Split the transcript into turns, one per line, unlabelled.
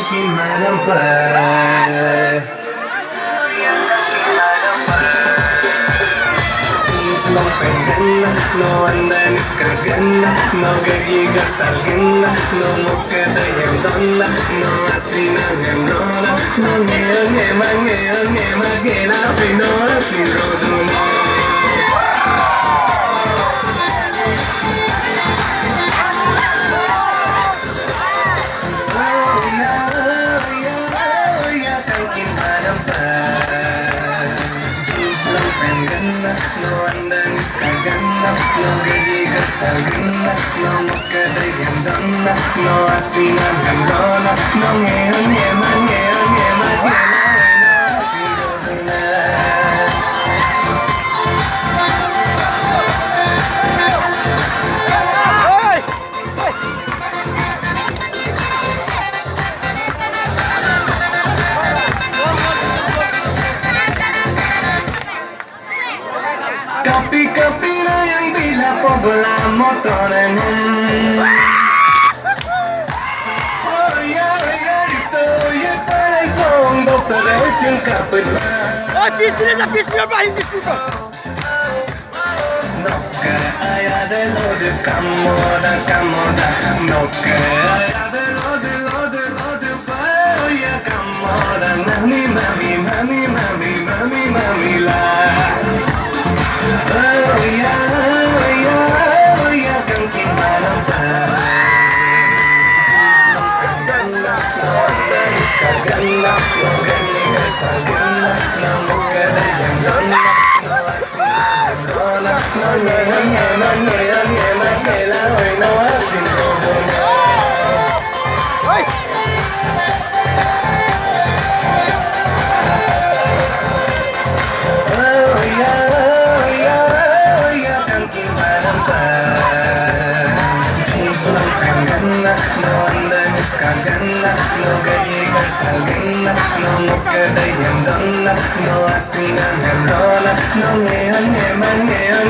kaki marempat. No pegana, no andanis cagana, no galliga salgana, no mocada y andona, no asina gemrona, no ngema, gela, no sin roduna. No andanis cagana, no galliga salgana, no mocada y andona, no asina gemrona, no ngema, gela, no sin roduna. Kapi-kapi na yang bila po bola motoran. Oh yeah, estoy para el son, doctores sin capela.
Ay, pis Ibrahim, pis
No que haya de lo de camoda, no que haya de lo de vaya camoda, mami la. Oh yeah, canting marempat. Cagana, no galliga salgana, no mocada y andona, no asina gemrona, no ngema, gela, no sin roduna. Oh yeah, canting marempat. No cagana, no andanis cagana, no galliga salgana, no mocada y andona, no asina gemrona, no ngema, gela,